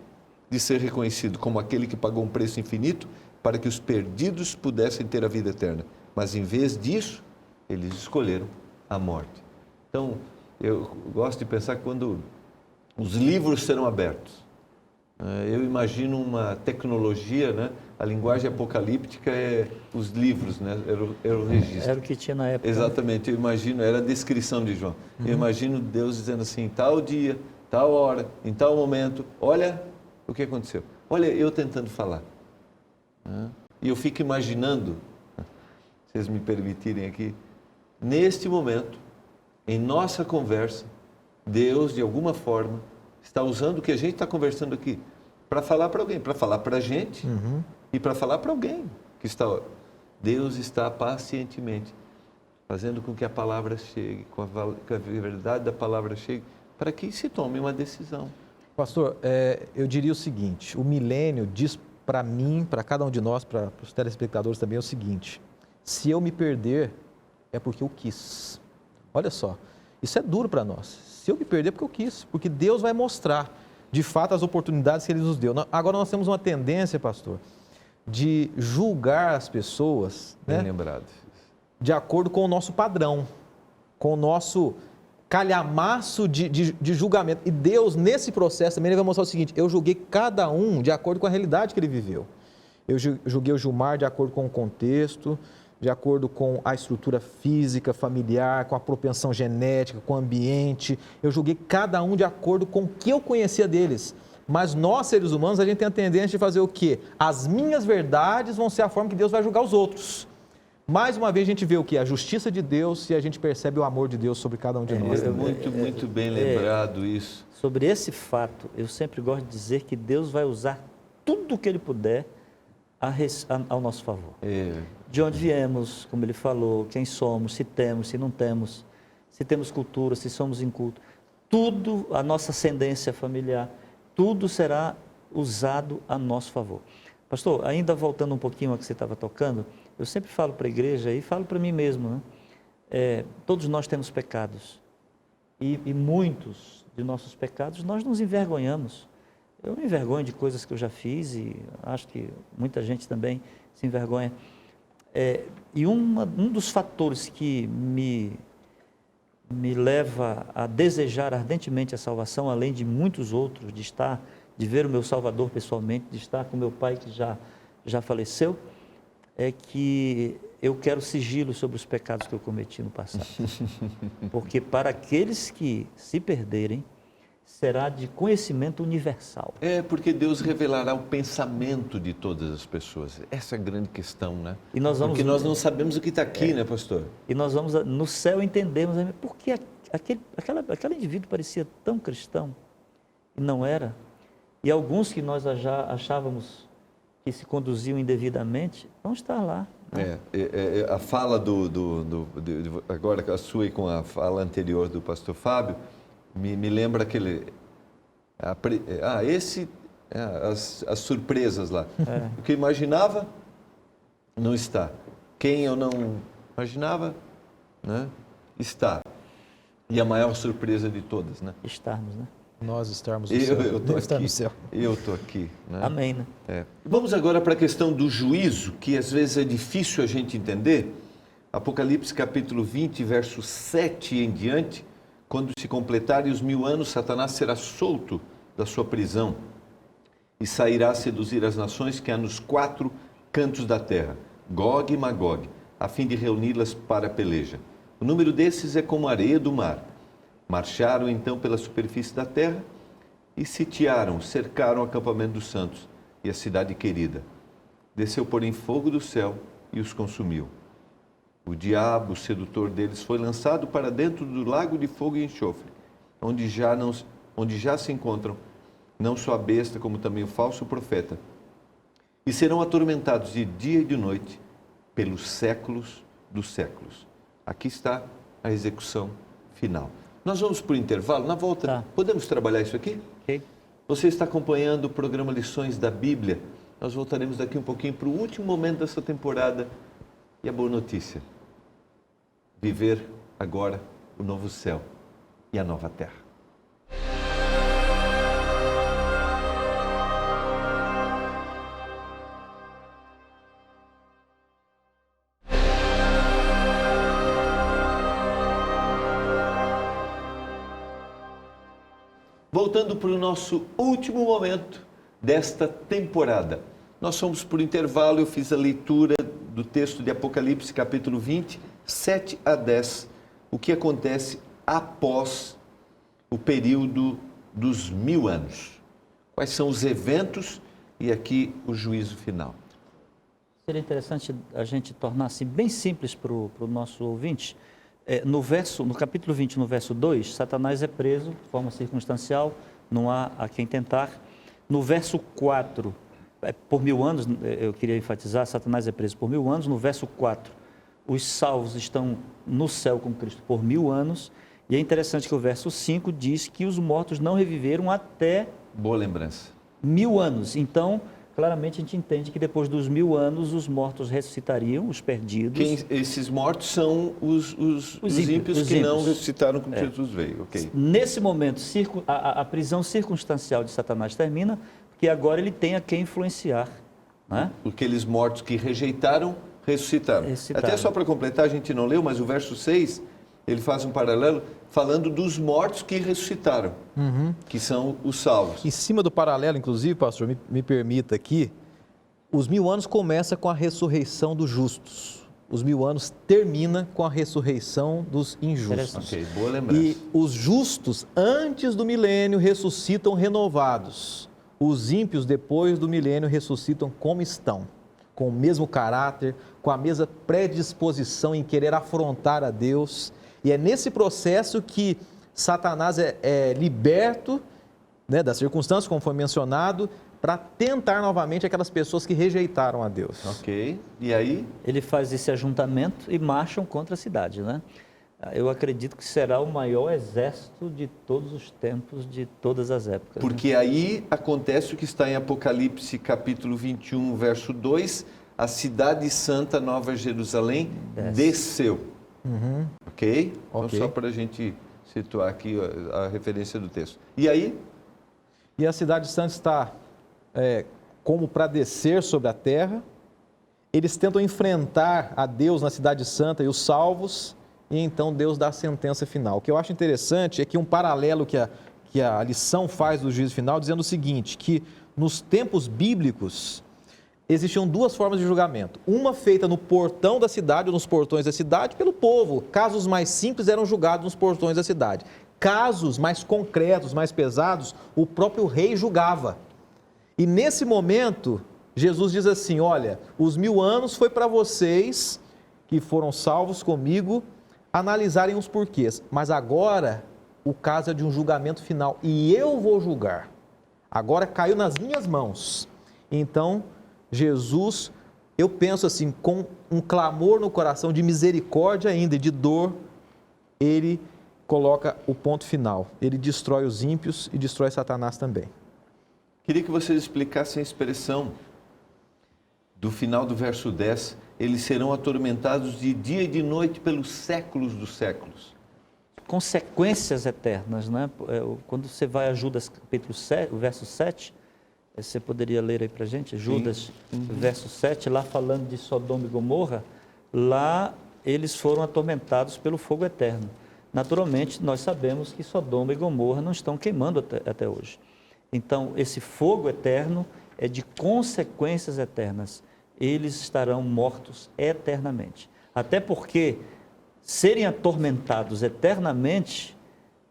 de ser reconhecido como aquele que pagou um preço infinito para que os perdidos pudessem ter a vida eterna. Mas, em vez disso, eles escolheram a morte. Então, eu gosto de pensar que quando os livros serão abertos, eu imagino uma tecnologia, né? A linguagem apocalíptica é os livros, né? Era o registro. Era o que tinha na época. Exatamente, eu imagino, era a descrição de João. Eu imagino Deus dizendo assim, tal dia, tal hora, em tal momento, olha o que aconteceu. Olha eu tentando falar. E eu fico imaginando, se vocês me permitirem aqui, neste momento, em nossa conversa, Deus, de alguma forma, está usando o que a gente está conversando aqui para falar para alguém, para falar para a gente e para falar para alguém que está. Deus está pacientemente fazendo com que a palavra chegue, com a verdade da palavra chegue, para que se tome uma decisão. Pastor, eu diria o seguinte, o milênio diz para mim, para cada um de nós, para os telespectadores também, é o seguinte: se eu me perder, é porque eu quis. Olha só, isso é duro para nós. Se eu me perder, é porque eu quis, porque Deus vai mostrar, de fato, as oportunidades que Ele nos deu. Agora nós temos uma tendência, pastor, de julgar as pessoas, Bem né, lembrado. de acordo com o nosso padrão, com o nosso calhamaço de julgamento. E Deus, nesse processo, também Ele vai mostrar o seguinte: eu julguei cada um de acordo com a realidade que ele viveu. Eu julguei o Gilmar de acordo com o contexto, de acordo com a estrutura física, familiar, com a propensão genética, com o ambiente. Eu julguei cada um de acordo com o que eu conhecia deles. Mas nós, seres humanos, a gente tem a tendência de fazer o quê? As minhas verdades vão ser a forma que Deus vai julgar os outros. Mais uma vez a gente vê o quê? A justiça de Deus e a gente percebe o amor de Deus sobre cada um de nós. Muito bem lembrado isso. Sobre esse fato, eu sempre gosto de dizer que Deus vai usar tudo o que Ele puder ao nosso favor. De onde viemos, como Ele falou, quem somos, se temos, se não temos, se temos cultura, se somos incultos. Tudo, a nossa ascendência familiar, tudo será usado a nosso favor. Pastor, ainda voltando um pouquinho ao que você estava tocando, eu sempre falo para a igreja e falo para mim mesmo, né? Todos nós temos pecados e muitos de nossos pecados nós nos envergonhamos. Eu me envergonho de coisas que eu já fiz e acho que muita gente também se envergonha. E um dos fatores que me leva a desejar ardentemente a salvação, além de muitos outros, de ver o meu Salvador pessoalmente, de estar com meu pai que já faleceu, é que eu quero sigilo sobre os pecados que eu cometi no passado. Porque para aqueles que se perderem, será de conhecimento universal. Porque Deus revelará o pensamento de todas as pessoas. Essa é a grande questão, né? Porque nós não sabemos o que está aqui, né, pastor? E nós vamos, no céu, entendemos por que aquele indivíduo parecia tão cristão e não era. E alguns que nós já achávamos que se conduziam indevidamente, vão estar lá. Né? A fala agora a sua e com a fala anterior do pastor Fábio, me lembra aquele... as surpresas lá. O que eu imaginava, não está. Quem eu não imaginava, né, está. E a maior surpresa de todas, né? Estarmos, né? Nós estarmos no céu. Eu estou aqui. No céu. Eu estou aqui. Né? Amém, né? Vamos agora para a questão do juízo, que às vezes é difícil a gente entender. Apocalipse capítulo 20, verso 7 em diante, quando se completarem os 1000 anos, Satanás será solto da sua prisão e sairá a seduzir as nações que há nos 4 cantos da terra, Gog e Magog, a fim de reuni-las para a peleja. O número desses é como a areia do mar. Marcharam então pela superfície da terra e sitiaram, cercaram o acampamento dos santos e a cidade querida. Desceu, porém, fogo do céu e os consumiu. O diabo, o sedutor deles, foi lançado para dentro do lago de fogo e enxofre, onde já se encontram não só a besta, como também o falso profeta. E serão atormentados de dia e de noite pelos séculos dos séculos. Aqui está a execução final. Nós vamos para o intervalo. Na volta, Tá. podemos trabalhar isso aqui? Ok? Você está acompanhando o programa Lições da Bíblia. Nós voltaremos daqui um pouquinho para o último momento dessa temporada. E a boa notícia: viver agora o novo céu e a nova terra. Voltando para o nosso último momento desta temporada. Nós fomos por intervalo, eu fiz a leitura do texto de Apocalipse, capítulo 20, 7 a 10. O que acontece após o período dos 1000 anos. Quais são os eventos e aqui o juízo final. Seria interessante a gente tornar assim bem simples para o nosso ouvinte. No capítulo 20, no verso 2, Satanás é preso de forma circunstancial, não há a quem tentar. No verso 4, por 1000 anos, eu queria enfatizar, Satanás é preso por 1000 anos. No verso 4, os salvos estão no céu com Cristo por 1000 anos. E é interessante que o verso 5 diz que os mortos não reviveram até... Boa lembrança. 1000 anos. Então, claramente a gente entende que depois dos 1000 anos os mortos ressuscitariam, os perdidos. Esses mortos são os ímpios os que não ímpios. ressuscitaram quando Jesus veio. Okay. Nesse momento, a prisão circunstancial de Satanás termina, porque agora ele tem a quem influenciar. Né? Aqueles mortos que rejeitaram, ressuscitaram. Até só para completar, a gente não leu, mas o verso 6, ele faz um paralelo falando dos mortos que ressuscitaram, que são os salvos. Em cima do paralelo, inclusive, pastor, me permita aqui, os 1000 anos começa com a ressurreição dos justos. Os 1000 anos termina com a ressurreição dos injustos. Ok, boa lembrança. E os justos, antes do milênio, ressuscitam renovados. Os ímpios, depois do milênio, ressuscitam como estão, com o mesmo caráter, com a mesma predisposição em querer afrontar a Deus. E é nesse processo que Satanás é liberto, né, das circunstâncias, como foi mencionado, para tentar novamente aquelas pessoas que rejeitaram a Deus. Ok, e aí? Ele faz esse ajuntamento e marcham contra a cidade, né? Eu acredito que será o maior exército de todos os tempos, de todas as épocas. Porque aí acontece o que está em Apocalipse capítulo 21, verso 2, a cidade santa, Nova Jerusalém, desceu. Ok? Então, só para a gente situar aqui a referência do texto. E aí? E a cidade santa está como para descer sobre a terra. Eles tentam enfrentar a Deus na cidade santa e os salvos, e então Deus dá a sentença final. O que eu acho interessante é que um paralelo que a lição faz do juízo final, dizendo o seguinte, que nos tempos bíblicos existiam duas formas de julgamento. Uma feita no portão da cidade ou nos portões da cidade pelo povo. Casos mais simples eram julgados nos portões da cidade. Casos mais concretos, mais pesados, o próprio rei julgava. E nesse momento, Jesus diz assim, olha, os 1000 anos foi para vocês que foram salvos comigo analisarem os porquês. Mas agora o caso é de um julgamento final e eu vou julgar. Agora caiu nas minhas mãos. Então, Jesus, eu penso assim, com um clamor no coração de misericórdia ainda e de dor, ele coloca o ponto final. Ele destrói os ímpios e destrói Satanás também. Queria que vocês explicassem a expressão do final do verso 10. Eles serão atormentados de dia e de noite pelos séculos dos séculos. Consequências eternas, né? Quando você vai a Judas capítulo 7, o verso 7, você poderia ler aí para a gente? Judas, verso 7, lá falando de Sodoma e Gomorra, lá eles foram atormentados pelo fogo eterno. Naturalmente, nós sabemos que Sodoma e Gomorra não estão queimando até hoje. Então, esse fogo eterno é de consequências eternas. Eles estarão mortos eternamente. Até porque, serem atormentados eternamente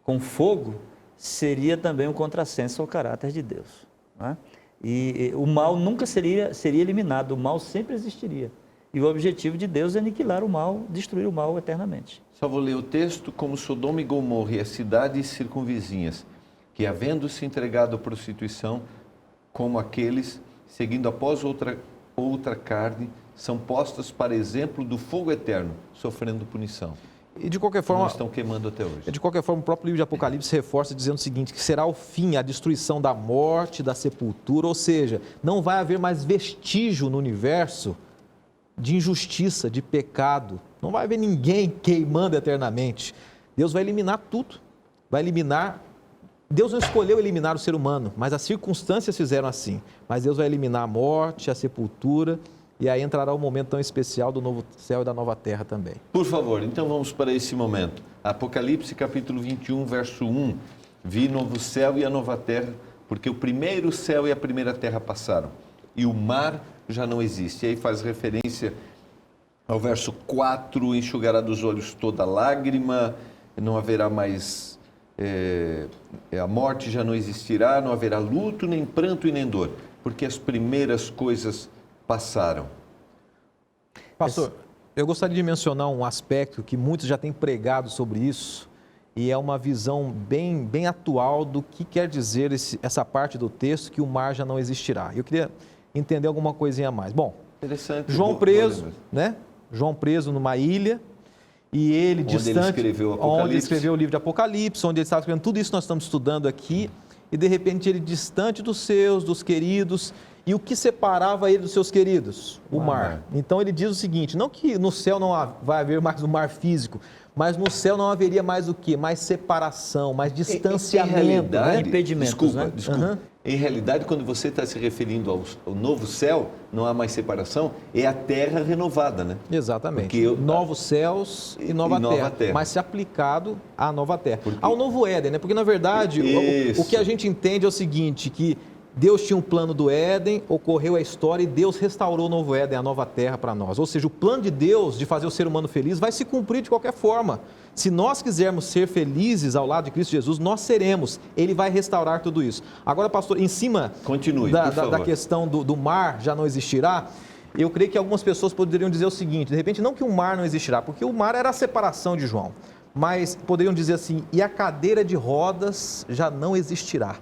com fogo seria também um contrassenso ao caráter de Deus, né? E o mal nunca seria eliminado, o mal sempre existiria. E o objetivo de Deus é aniquilar o mal, destruir o mal eternamente. Só vou ler o texto: como Sodoma e Gomorra e as cidades circunvizinhas, que havendo-se entregado à prostituição, como aqueles, seguindo após outra carne, são postas para exemplo do fogo eterno, sofrendo punição. E de qualquer forma, não estão queimando até hoje. De qualquer forma, o próprio livro de Apocalipse reforça dizendo o seguinte, que será o fim, a destruição da morte, da sepultura, ou seja, não vai haver mais vestígio no universo de injustiça, de pecado. Não vai haver ninguém queimando eternamente. Deus vai eliminar tudo. Vai eliminar. Deus não escolheu eliminar o ser humano, mas as circunstâncias fizeram assim. Mas Deus vai eliminar a morte, a sepultura, e aí entrará o momento tão especial do novo céu e da nova terra também. Por favor, então vamos para esse momento. Apocalipse capítulo 21, verso 1. Vi novo céu e a nova terra, porque o primeiro céu e a primeira terra passaram, e o mar já não existe. E aí faz referência ao verso 4, enxugará dos olhos toda lágrima, não haverá mais, a morte já não existirá, não haverá luto, nem pranto e nem dor, porque as primeiras coisas passaram. Pastor, eu gostaria de mencionar um aspecto que muitos já têm pregado sobre isso, e é uma visão bem atual do que quer dizer essa parte do texto, que o mar já não existirá. Eu queria entender alguma coisinha a mais. Bom, interessante. João preso, né? João preso numa ilha, e ele distante, onde ele escreveu o livro de Apocalipse, onde ele estava escrevendo tudo isso que nós estamos estudando aqui, e de repente ele distante dos seus, dos queridos. E o que separava ele dos seus queridos? O mar. Então ele diz o seguinte, não que no céu não vai haver mais um mar físico, mas no céu não haveria mais o quê? Mais separação, mais distanciamento. Em realidade, né? Impedimentos, né? Desculpa. Uhum. Em realidade, quando você está se referindo ao novo céu, não há mais separação, é a terra renovada, né? Exatamente. Novos céus e nova terra. Mas se aplicado à nova terra. Ao novo Éden, né? Porque na verdade, o que a gente entende é o seguinte, que Deus tinha um plano do Éden, ocorreu a história e Deus restaurou o novo Éden, a nova terra para nós. Ou seja, o plano de Deus de fazer o ser humano feliz vai se cumprir de qualquer forma. Se nós quisermos ser felizes ao lado de Cristo Jesus, nós seremos. Ele vai restaurar tudo isso. Agora, pastor, em cima da questão do mar já não existirá, eu creio que algumas pessoas poderiam dizer o seguinte, de repente, não que o mar não existirá, porque o mar era a separação de João, mas poderiam dizer assim, e a cadeira de rodas já não existirá.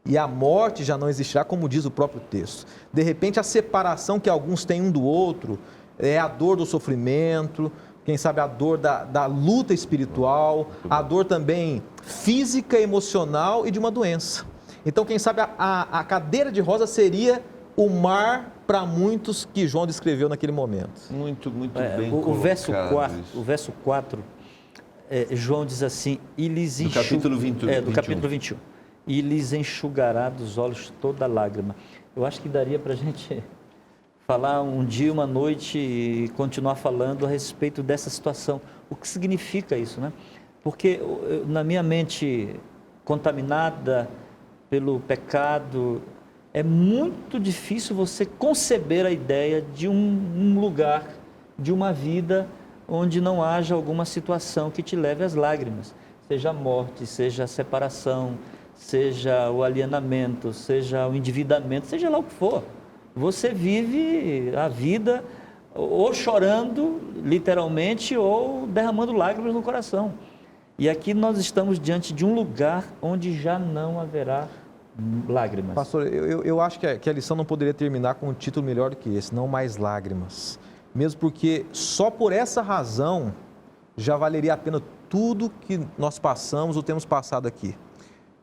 E a morte já não existirá, como diz o próprio texto. De repente, a separação que alguns têm um do outro é a dor do sofrimento, quem sabe a dor da luta espiritual, a dor também física, emocional e de uma doença. Então, quem sabe a cadeira de rosa seria o mar para muitos que João descreveu naquele momento. Muito bem colocado. O verso 4, João diz assim, e lhes do capítulo 21. Do capítulo 21. E lhes enxugará dos olhos toda lágrima. Eu acho que daria para a gente falar um dia, uma noite e continuar falando a respeito dessa situação. O que significa isso, né? Porque na minha mente contaminada pelo pecado, é muito difícil você conceber a ideia de um lugar, de uma vida onde não haja alguma situação que te leve às lágrimas. Seja a morte, seja a separação, seja o alienamento, seja o endividamento, seja lá o que for. Você vive a vida ou chorando, literalmente, ou derramando lágrimas no coração. E aqui nós estamos diante de um lugar onde já não haverá lágrimas. Pastor, eu acho que a lição não poderia terminar com um título melhor do que esse, não mais lágrimas. Mesmo porque só por essa razão já valeria a pena tudo que nós passamos ou temos passado aqui.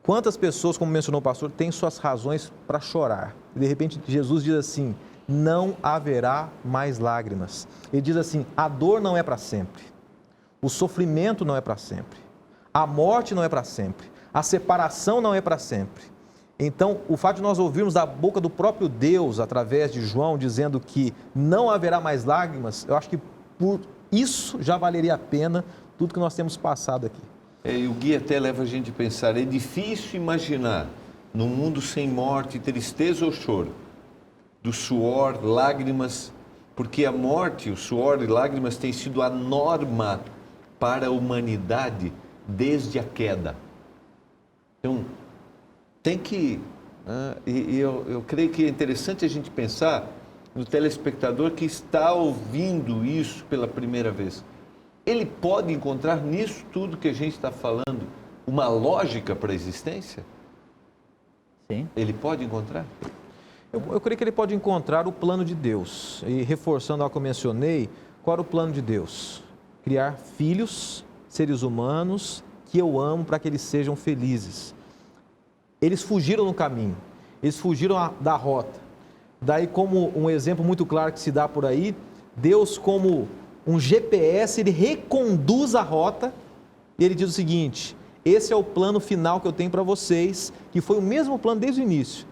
Quantas pessoas, como mencionou o pastor, têm suas razões para chorar? E de repente Jesus diz assim, não haverá mais lágrimas. Ele diz assim, a dor não é para sempre, o sofrimento não é para sempre, a morte não é para sempre, a separação não é para sempre. Então, o fato de nós ouvirmos da boca do próprio Deus, através de João, dizendo que não haverá mais lágrimas, eu acho que por isso já valeria a pena tudo que nós temos passado aqui. E o guia até leva a gente a pensar, é difícil imaginar num mundo sem morte, tristeza ou choro, do suor, lágrimas Porque a morte, o suor e lágrimas têm sido a norma para a humanidade desde a queda. Então, tem que... E eu creio que é interessante a gente pensar no telespectador que está ouvindo isso pela primeira vez. Ele pode encontrar nisso tudo que a gente está falando uma lógica para a existência? Sim. Ele pode encontrar? Eu creio que ele pode encontrar o plano de Deus. E reforçando algo que eu mencionei, qual era o plano de Deus? Criar filhos, seres humanos, que eu amo para que eles sejam felizes. Eles fugiram no caminho, eles fugiram da rota. Daí, como um exemplo muito claro que se dá por aí, Deus, como um GPS, ele reconduz a rota e ele diz o seguinte: esse é o plano final que eu tenho para vocês, que foi o mesmo plano desde o início,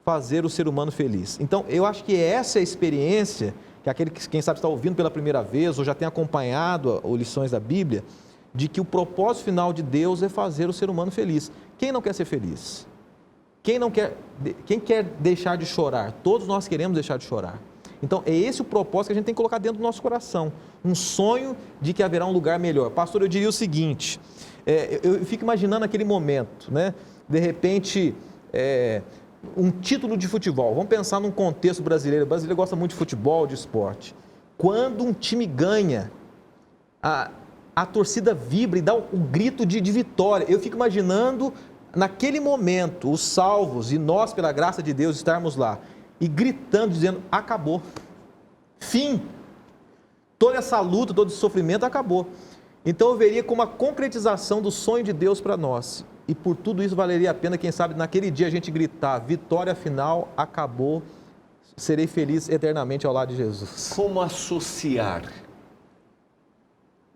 fazer o ser humano feliz. Então, eu acho que essa é a experiência que aquele que, quem sabe, está ouvindo pela primeira vez ou já tem acompanhado as lições da Bíblia, de que o propósito final de Deus é fazer o ser humano feliz. Quem não quer ser feliz? Quem quer deixar de chorar? Todos nós queremos deixar de chorar. Então, é esse o propósito que a gente tem que colocar dentro do nosso coração. Um sonho de que haverá um lugar melhor. Pastor, eu diria o seguinte, eu fico imaginando aquele momento, né? De repente, um título de futebol. Vamos pensar num contexto brasileiro. O brasileiro gosta muito de futebol, de esporte. Quando um time ganha, a torcida vibra e dá um grito de vitória. Eu fico imaginando, naquele momento, os salvos e nós, pela graça de Deus, estarmos lá e gritando, dizendo: acabou, fim, toda essa luta, todo esse sofrimento acabou. Então eu veria como a concretização do sonho de Deus para nós, e por tudo isso valeria a pena, quem sabe, naquele dia a gente gritar: vitória final, acabou, serei feliz eternamente ao lado de Jesus. Como associar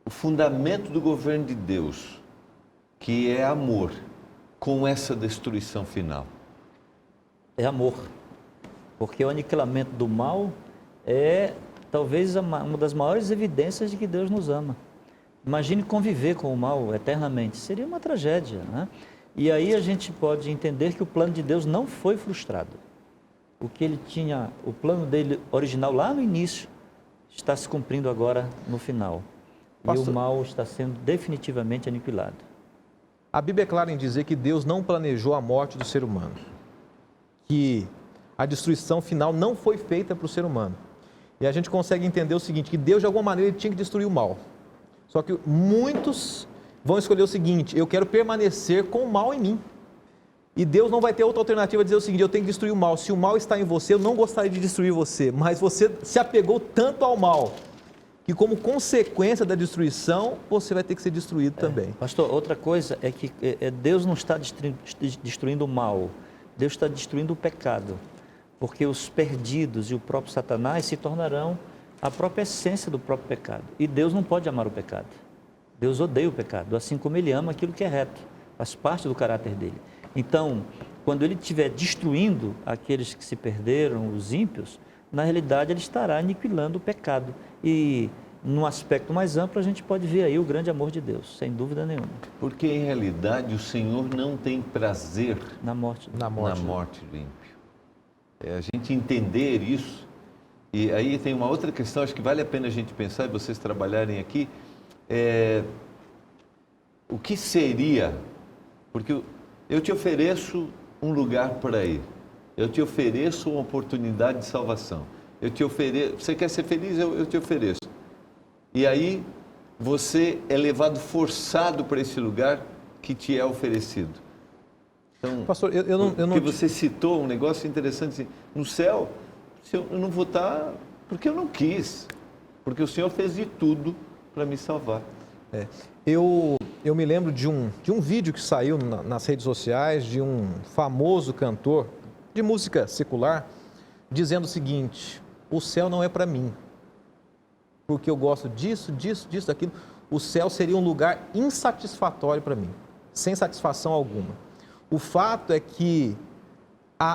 o fundamento do governo de Deus, que é amor, com essa destruição final? É amor. Porque o aniquilamento do mal é talvez uma das maiores evidências de que Deus nos ama. Imagine conviver com o mal eternamente. Seria uma tragédia, né? E aí a gente pode entender que o plano de Deus não foi frustrado. O que ele tinha, o plano dele original lá no início, está se cumprindo agora no final. Pastor, e o mal está sendo definitivamente aniquilado. A Bíblia é clara em dizer que Deus não planejou a morte do ser humano. Que a destruição final não foi feita para o ser humano. E a gente consegue entender o seguinte, que Deus de alguma maneira ele tinha que destruir o mal. Só que muitos vão escolher o seguinte: eu quero permanecer com o mal em mim. E Deus não vai ter outra alternativa de dizer o seguinte: eu tenho que destruir o mal. Se o mal está em você, eu não gostaria de destruir você. Mas você se apegou tanto ao mal, que como consequência da destruição, você vai ter que ser destruído também. Pastor, outra coisa é que Deus não está destruindo o mal. Deus está destruindo o pecado. Porque os perdidos e o próprio Satanás se tornarão a própria essência do próprio pecado. E Deus não pode amar o pecado. Deus odeia o pecado, assim como Ele ama aquilo que é reto. Faz parte do caráter dele. Então, quando Ele estiver destruindo aqueles que se perderam, os ímpios, na realidade Ele estará aniquilando o pecado. E, num aspecto mais amplo, a gente pode ver aí o grande amor de Deus, sem dúvida nenhuma. Porque, em realidade, o Senhor não tem prazer Na morte do ímpio. A gente entender isso, e aí tem uma outra questão, acho que vale a pena a gente pensar, e vocês trabalharem aqui, o que seria, porque eu te ofereço um lugar para ir, eu te ofereço uma oportunidade de salvação, eu te ofereço, você quer ser feliz, eu te ofereço, e aí você é levado forçado para esse lugar que te é oferecido. Então, pastor, eu não... Porque você citou um negócio interessante, assim, no céu, eu não vou estar porque eu não quis, porque o Senhor fez de tudo para me salvar. Eu me lembro de um vídeo que saiu nas redes sociais de um famoso cantor de música secular, dizendo o seguinte: o céu não é para mim, porque eu gosto disso, daquilo. O céu seria um lugar insatisfatório para mim, sem satisfação alguma. O fato é que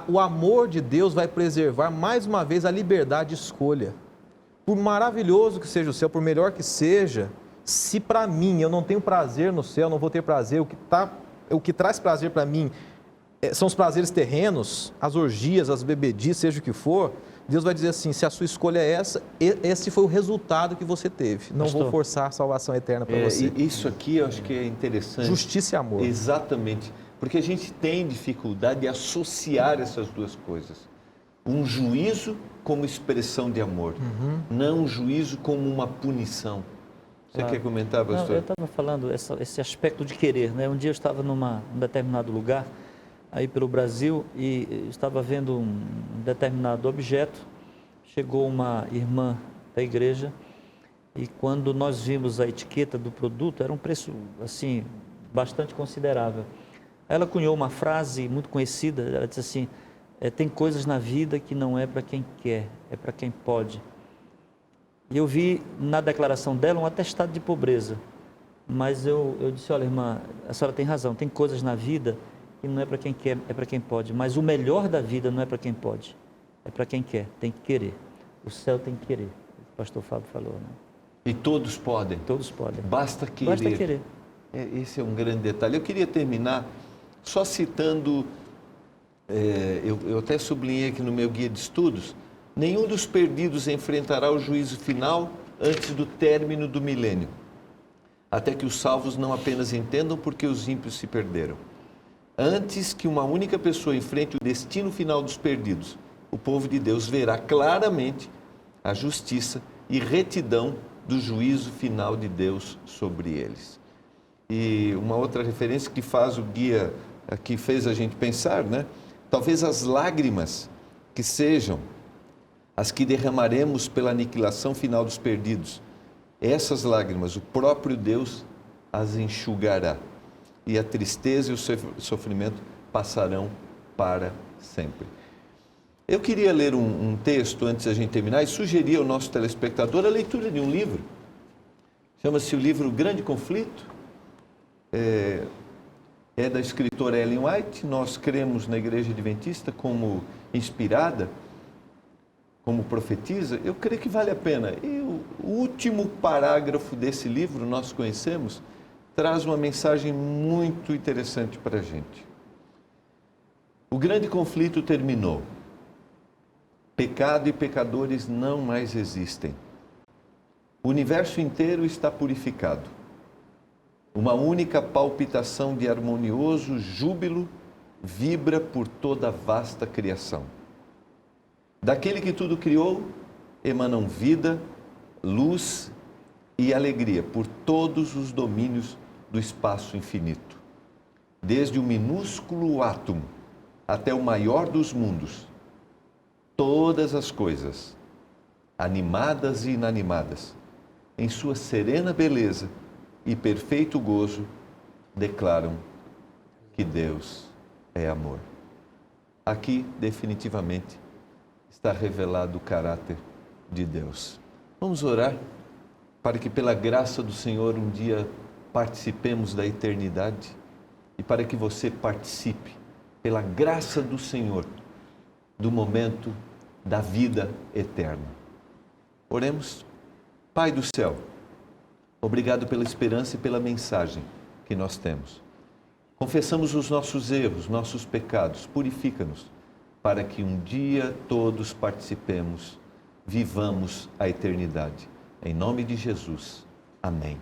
o amor de Deus vai preservar mais uma vez a liberdade de escolha. Por maravilhoso que seja o céu, por melhor que seja, se para mim eu não tenho prazer no céu, não vou ter prazer, o que traz prazer para mim são os prazeres terrenos, as orgias, as bebedices, seja o que for, Deus vai dizer assim, se a sua escolha é essa, esse foi o resultado que você teve. Não Pastor, vou forçar a salvação eterna para você. E isso aqui eu acho que é interessante. Justiça e amor. Exatamente. Porque a gente tem dificuldade de associar essas duas coisas. Um juízo como expressão de amor, não um juízo como uma punição. Você quer comentar, pastor? Não, eu estava falando esse aspecto de querer, né? Um dia eu estava num determinado lugar, aí pelo Brasil, e estava vendo um determinado objeto. Chegou uma irmã da igreja e quando nós vimos a etiqueta do produto, era um preço, assim, bastante considerável. Ela cunhou uma frase muito conhecida, ela disse assim, tem coisas na vida que não é para quem quer, é para quem pode. E eu vi na declaração dela um atestado de pobreza, mas eu disse, olha irmã, a senhora tem razão, tem coisas na vida que não é para quem quer, é para quem pode, mas o melhor da vida não é para quem pode, é para quem quer, tem que querer. O céu tem que querer, o pastor Fábio falou, né? E todos podem. Todos podem. Basta querer. Basta querer. Esse é um grande detalhe. Eu queria terminar só citando, eu até sublinhei aqui no meu guia de estudos, nenhum dos perdidos enfrentará o juízo final antes do término do milênio, até que os salvos não apenas entendam porque os ímpios se perderam. Antes que uma única pessoa enfrente o destino final dos perdidos, o povo de Deus verá claramente a justiça e retidão do juízo final de Deus sobre eles. E uma outra referência que faz o guia, que fez a gente pensar, né? Talvez as lágrimas que sejam as que derramaremos pela aniquilação final dos perdidos, essas lágrimas, o próprio Deus as enxugará. E a tristeza e o sofrimento passarão para sempre. Eu queria ler um texto antes da gente terminar e sugerir ao nosso telespectador a leitura de um livro. Chama-se o livro O Grande Conflito. É da escritora Ellen White. Nós cremos na Igreja Adventista como inspirada, como profetiza. Eu creio que vale a pena. E o último parágrafo desse livro, nós conhecemos, traz uma mensagem muito interessante para a gente. O grande conflito terminou. Pecado e pecadores não mais existem. O universo inteiro está purificado. Uma única palpitação de harmonioso júbilo vibra por toda a vasta criação. Daquele que tudo criou, emanam vida, luz e alegria por todos os domínios do espaço infinito. Desde o minúsculo átomo até o maior dos mundos, todas as coisas, animadas e inanimadas, em sua serena beleza e perfeito gozo, declaram que Deus é amor. Aqui, definitivamente, está revelado o caráter de Deus. Vamos orar para que, pela graça do Senhor, um dia participemos da eternidade e para que você participe, pela graça do Senhor, do momento da vida eterna. Oremos. Pai do céu, obrigado pela esperança e pela mensagem que nós temos. Confessamos os nossos erros, nossos pecados, purifica-nos, para que um dia todos participemos, vivamos a eternidade. Em nome de Jesus. Amém.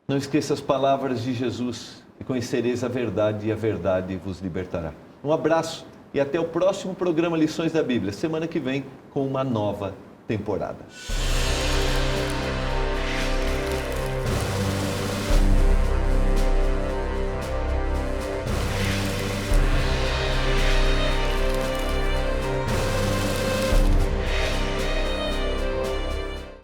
Não esqueça as palavras de Jesus, e conhecereis a verdade, e a verdade vos libertará. Um abraço e até o próximo programa Lições da Bíblia, semana que vem, com uma nova temporada.